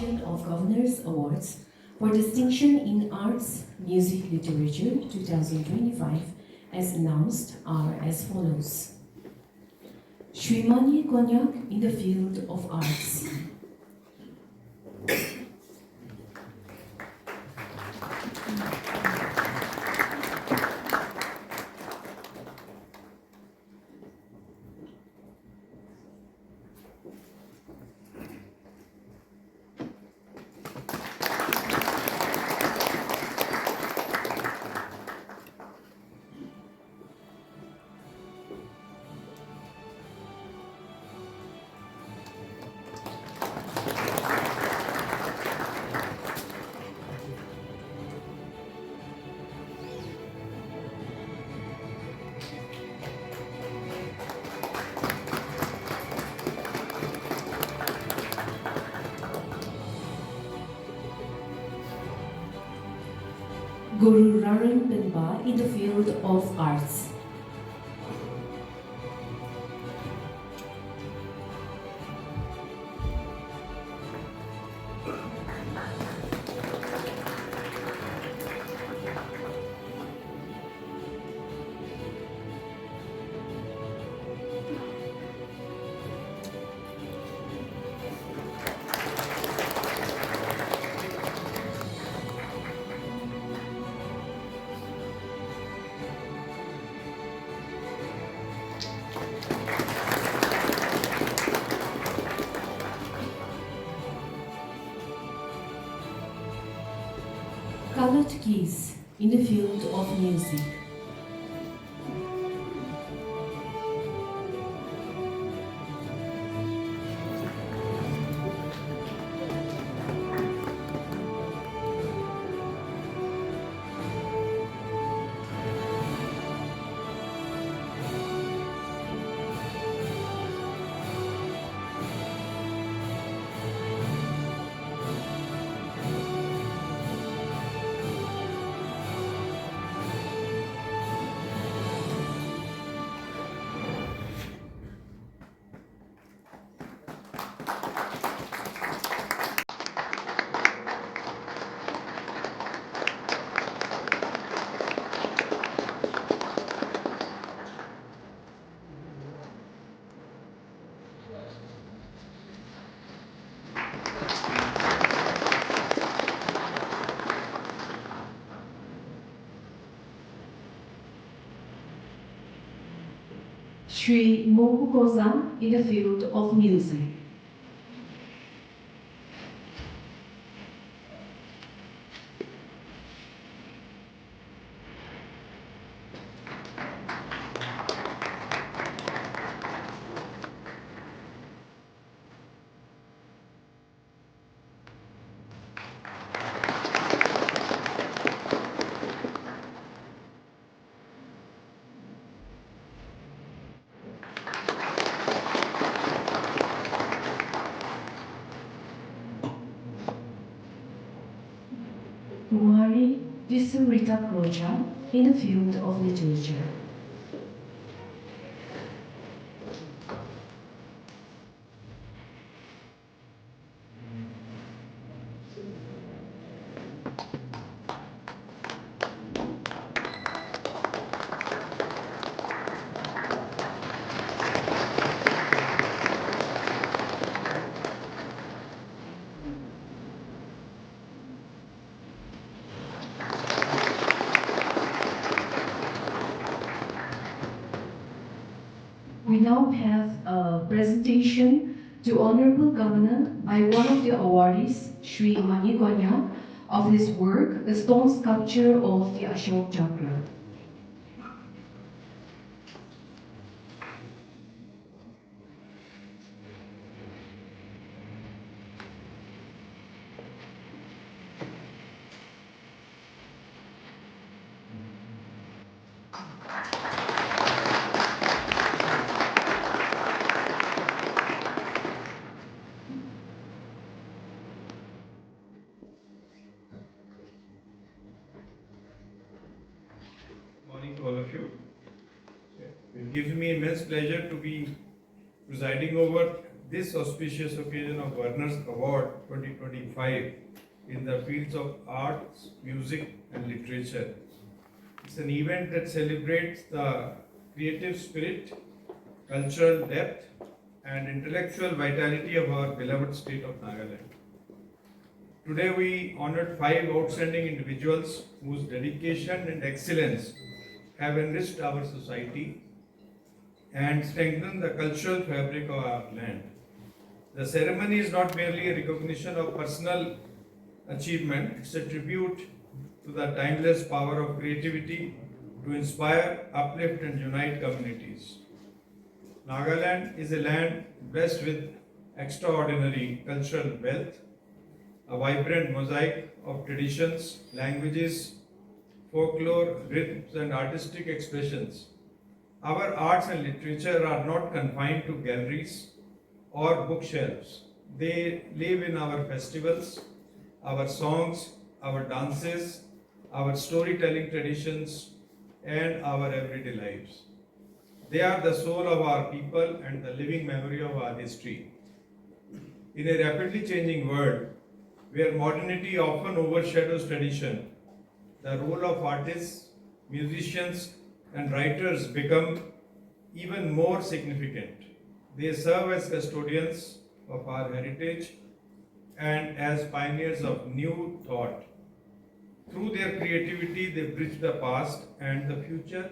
edition of Governor's Awards for Distinction in Arts, Music, Literature 2025, as announced, are as follows. Shrimani Konyak in the field of arts. Guru Raran Benba in the field of arts. Colored keys in the field of music. Sri Mohu Kozan in the field of music. Kumari Visurita Kroja in the field of literature. We now have a presentation to Honorable Governor by one of the awardees, Sri Mani Gonya, of his work, the stone sculpture of the Ashok Chakra. Morning to all of you. It gives me immense pleasure to be presiding over this auspicious occasion of Warner's Award 2025 in the fields of arts, music, and literature. It's an event that celebrates the creative spirit, cultural depth, and intellectual vitality of our beloved state of Nagaland. Today we honored 5 outstanding individuals whose dedication and excellence have enriched our society and strengthened the cultural fabric of our land. The ceremony is not merely a recognition of personal achievement, it's a tribute to the timeless power of creativity to inspire, uplift, and unite communities. Nagaland is a land blessed with extraordinary cultural wealth, a vibrant mosaic of traditions, languages, folklore, rhythms, and artistic expressions. Our arts and literature are not confined to galleries or bookshelves. They live in our festivals, our songs, our dances, our storytelling traditions, and our everyday lives. They are the soul of our people and the living memory of our history. In a rapidly changing world, where modernity often overshadows tradition, the role of artists, musicians, and writers become even more significant. They serve as custodians of our heritage and as pioneers of new thought. Through their creativity, they bridge the past and the future,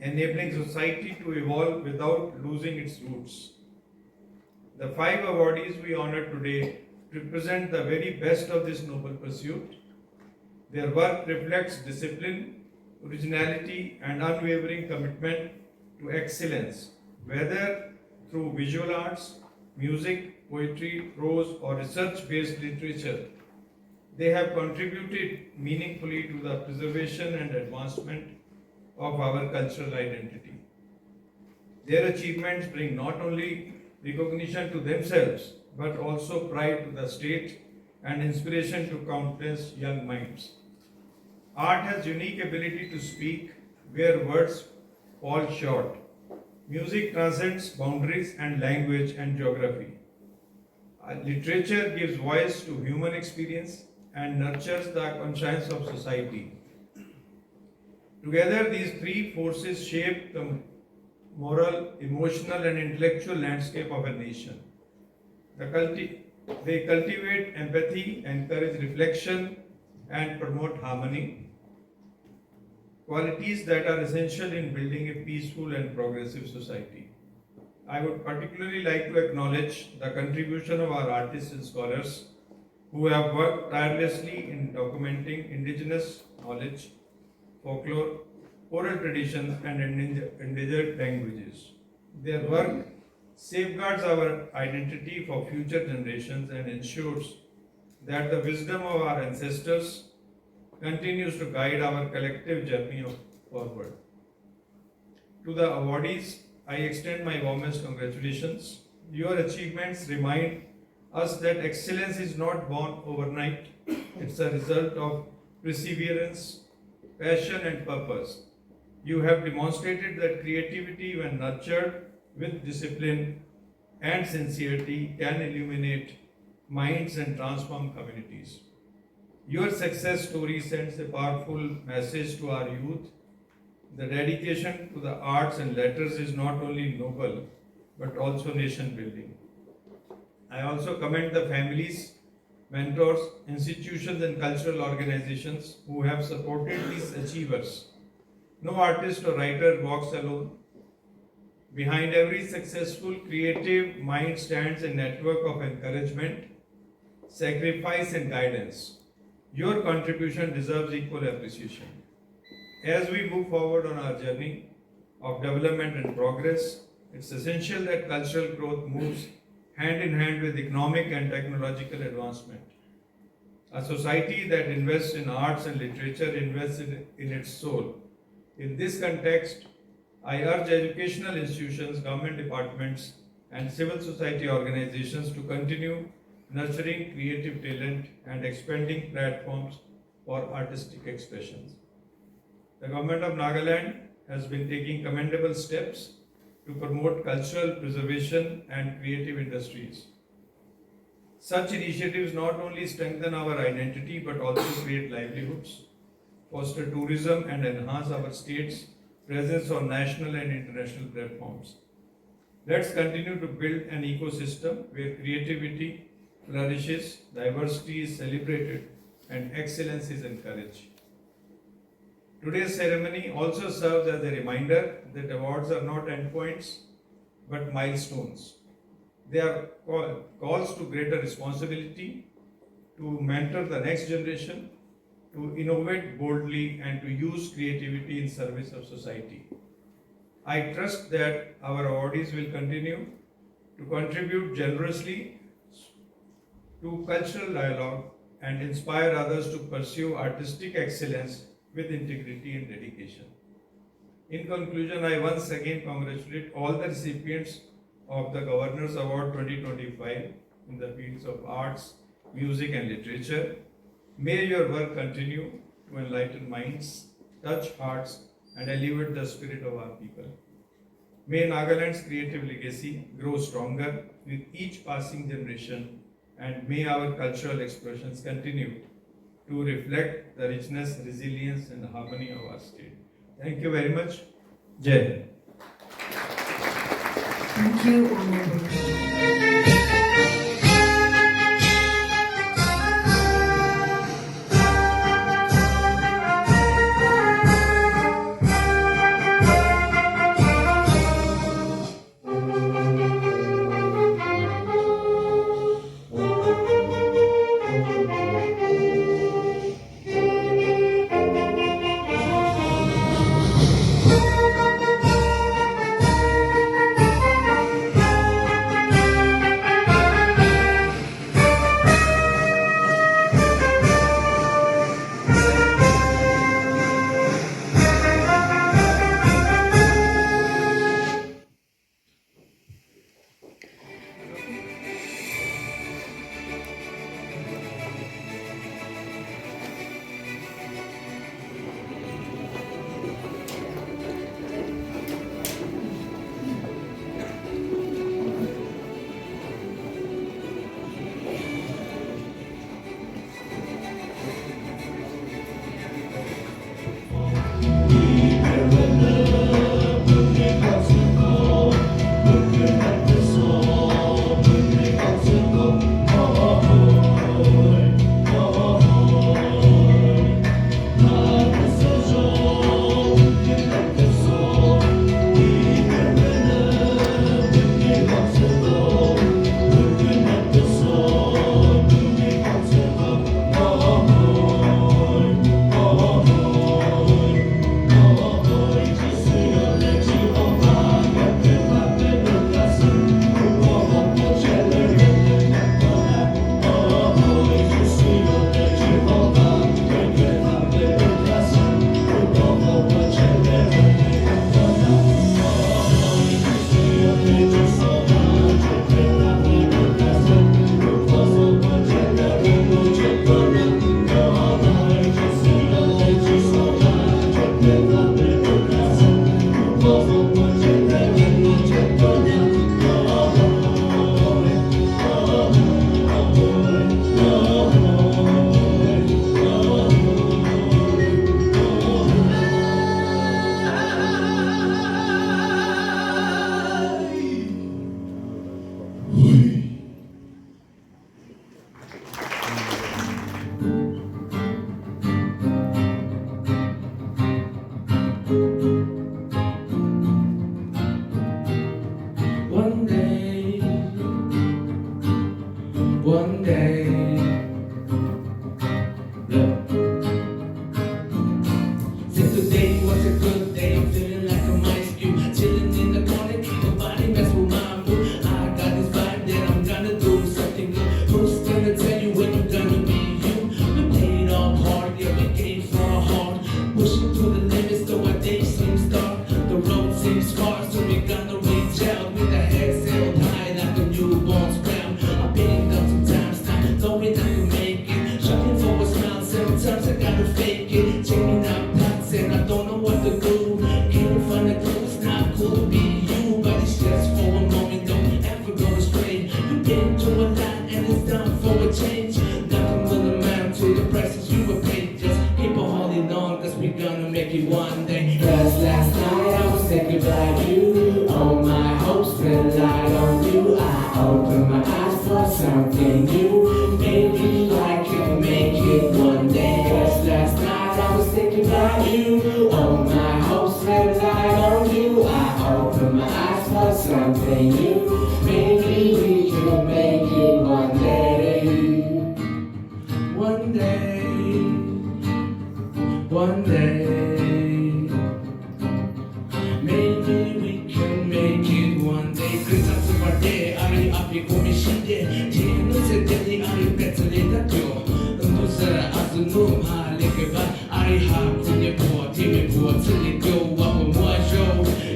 enabling society to evolve without losing its roots. The 5 awardees we honor today represent the very best of this noble pursuit. Their work reflects discipline, originality, and unwavering commitment to excellence, whether through visual arts, music, poetry, prose, or research-based literature. They have contributed meaningfully to the preservation and advancement of our cultural identity. Their achievements bring not only recognition to themselves, but also pride to the state and inspiration to countless young minds. Art has unique ability to speak where words fall short. Music transcends boundaries and language and geography. Literature gives voice to human experience and nurtures the conscience of society. Together, these 3 forces shape the moral, emotional, and intellectual landscape of a nation. They cultivate empathy, encourage reflection, and promote harmony, qualities that are essential in building a peaceful and progressive society. I would particularly like to acknowledge the contribution of our artists and scholars who have worked tirelessly in documenting indigenous knowledge, folklore, oral traditions, and endangered languages. Their work safeguards our identity for future generations and ensures that the wisdom of our ancestors continues to guide our collective journey forward. To the awardees, I extend my warmest congratulations. Your achievements remind us that excellence is not born overnight, it's a result of perseverance, passion, and purpose. You have demonstrated that creativity, when nurtured with discipline and sincerity, can illuminate minds and transform communities. Your success story sends a powerful message to our youth. The dedication to the arts and letters is not only noble, but also nation building. I also commend the families, mentors, institutions, and cultural organizations who have supported these achievers. No artist or writer walks alone. Behind every successful creative mind stands a network of encouragement, sacrifice, and guidance. Your contribution deserves equal appreciation. As we move forward on our journey of development and progress, it's essential that cultural growth moves hand in hand with economic and technological advancement. A society that invests in arts and literature invests in its soul. In this context, I urge educational institutions, government departments, and civil society organizations to continue nurturing creative talent and expanding platforms for artistic expressions. The government of Nagaland has been taking commendable steps to promote cultural preservation and creative industries. Such initiatives not only strengthen our identity but also create livelihoods, foster tourism, and enhance our state's presence on national and international platforms. Let's continue to build an ecosystem where creativity flourishes, diversity is celebrated, and excellence is encouraged. Today's ceremony also serves as a reminder that awards are not endpoints but milestones. They are calls to greater responsibility, to mentor the next generation, to innovate boldly, and to use creativity in service of society. I trust that our awardees will continue to contribute generously to cultural dialogue and inspire others to pursue artistic excellence with integrity and dedication. In conclusion, I once again congratulate all the recipients of the Governor's Award 2025 in the fields of arts, music, and literature. May your work continue to enlighten minds, touch hearts, and elevate the spirit of our people. May Nagaland's creative legacy grow stronger with each passing generation, and may our cultural expressions continue to reflect the richness, resilience, and harmony of our state. Thank you very much. Jai Hind. Thank you, Honorable. One day, look. Since today was a good day, I'm feeling like a mice cube, chilling in the corner, keep the body mess with my mood. I got this vibe that I'm gonna do something good. Who's gonna tell you when you're gonna be you? We played all hard, yeah, we came for hard, pushing to the limits, though our day seems dark. The road seems far, so we gonna reach out with our heads held light on you. I open my eyes for something new. Maybe I can make it one day. 'Cause last night I was thinking about you. All my hopes rely on you. I open my eyes for something new. Maybe we can make it one day. One day. One day. Maybe we can make it one day. 그래서 말대 아니 앞에 고민신데 뒤는 세대니 아니 배틀이 닥쳐 눈도서 아주 눈하리게 봐 아니 하프니 부어 팀이 부어 틀리고 와고 모아줘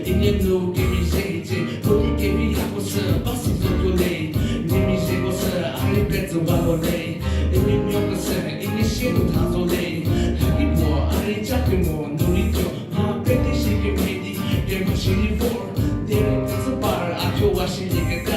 이제 누김이 세이지 우리 게임이 하고서 버스 돌고래 님이 세고서 아니 배틀 와고래 이미 명거서 이미 시도 다 돌래 하기 뭐 아니 잡기 뭐 놀이죠 아 배틀 시기 메디 게임하시니 for there is a bar 아주 와시니까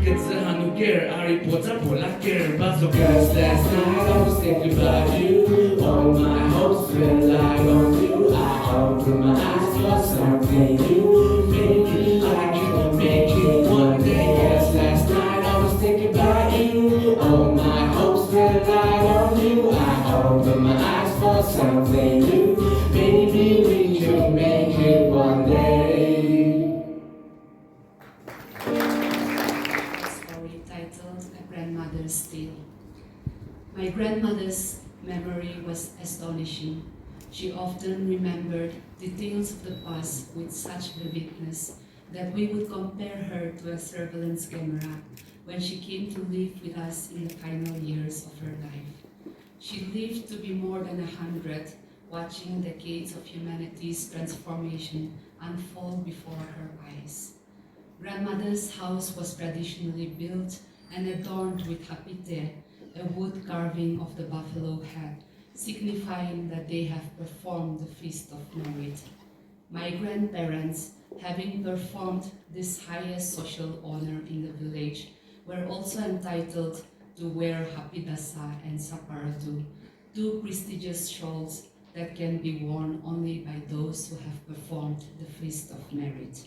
그래서 한우 girl 아리 보자 볼라 girl 봐서 Cause last night I was thinking about you all my hopes rely on you I open my eyes for something new maybe I can make it one day Cause last night I was thinking about you all my hopes rely on you I open my eyes for something new maybe we can make it one day. Story titled A Grandmother's Tale. My grandmother's memory was astonishing. She often remembered details of the past with such vividness that we would compare her to a surveillance camera when she came to live with us in the final years of her life. She lived to be more than 100, watching decades of humanity's transformation unfold before her eyes. Grandmother's house was traditionally built and adorned with hapite, a wood carving of the buffalo head, signifying that they have performed the feast of merit. My grandparents, having performed this highest social honor in the village, were also entitled to wear hapidasa and saparatu, two prestigious shawls that can be worn only by those who have performed the feast of merit.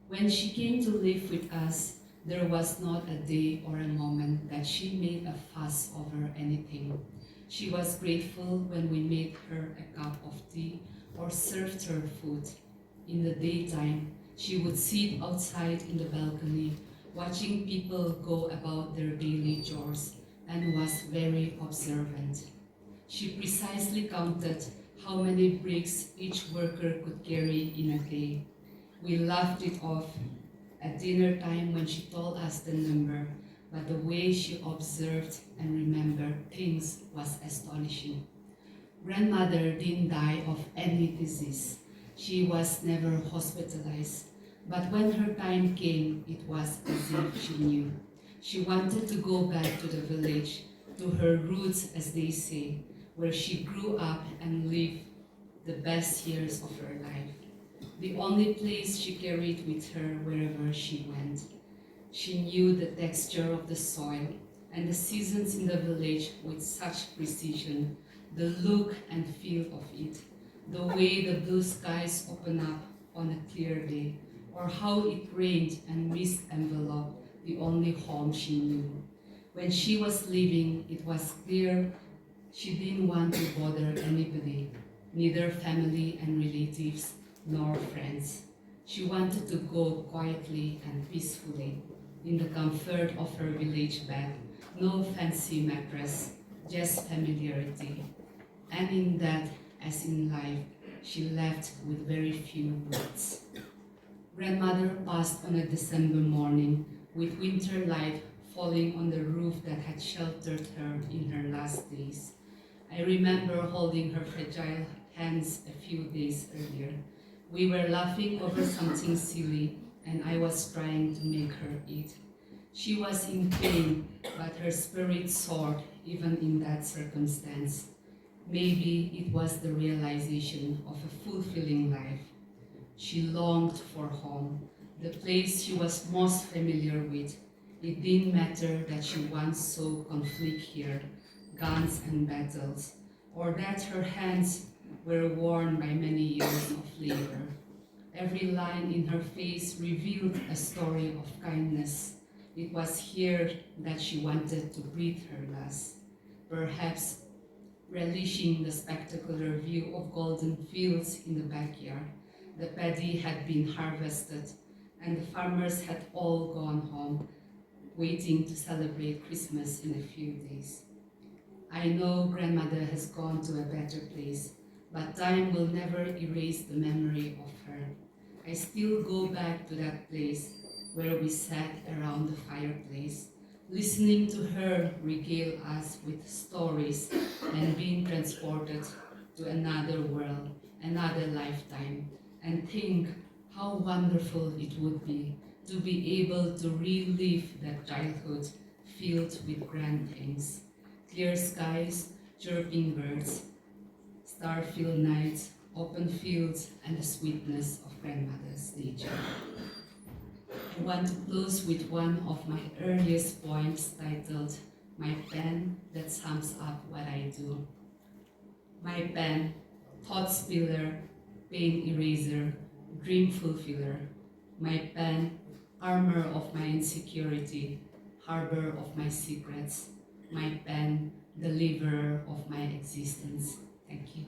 When she came to live with us, there was not a day or a moment that she made a fuss over anything. She was grateful when we made her a cup of tea or served her food. In the daytime, she would sit outside in the balcony, watching people go about their daily chores, and was very observant. She precisely counted how many bricks each worker could carry in a day. We laughed it off at dinner time when she told us the number, but the way she observed and remembered things was astonishing. Grandmother didn't die of any disease. She was never hospitalized, but when her time came, it was as if she knew. She wanted to go back to the village, to her roots, as they say, where she grew up and lived the best years of her life. The only place she carried with her wherever she went. She knew the texture of the soil and the seasons in the village with such precision, the look and feel of it, the way the blue skies open up on a clear day, or how it rained and mist enveloped the only home she knew. When she was leaving, it was clear she didn't want to bother anybody, neither family and relatives nor friends. She wanted to go quietly and peacefully, in the comfort of her village bed, no fancy mattress, just familiarity. And in that, as in life, she left with very few words. Grandmother passed on a December morning, with winter light falling on the roof that had sheltered her in her last days. I remember holding her fragile hands a few days earlier. We were laughing over something silly, and I was trying to make her eat. She was in pain, but her spirit soared even in that circumstance. Maybe it was the realization of a fulfilling life. She longed for home, the place she was most familiar with. It didn't matter that she once saw conflict here, guns and battles, or that her hands were worn by many years of labor. Every line in her face revealed a story of kindness. It was here that she wanted to breathe her last, perhaps relishing the spectacular view of golden fields in the backyard. The paddy had been harvested, and the farmers had all gone home, waiting to celebrate Christmas in a few days. I know grandmother has gone to a better place, but time will never erase the memory of her. I still go back to that place where we sat around the fireplace, listening to her regale us with stories and being transported to another world, another lifetime, and think how wonderful it would be to be able to relive that childhood filled with grand things. Clear skies, chirping birds, star-filled nights, open fields, and the sweetness of grandmother's nature. I want to close with one of my earliest poems titled, My Pen That Sums Up What I Do. My pen, thought spiller, pain eraser, dream fulfiller. My pen, armor of my insecurity, harbor of my secrets. My pen, deliverer of my existence. Thank you.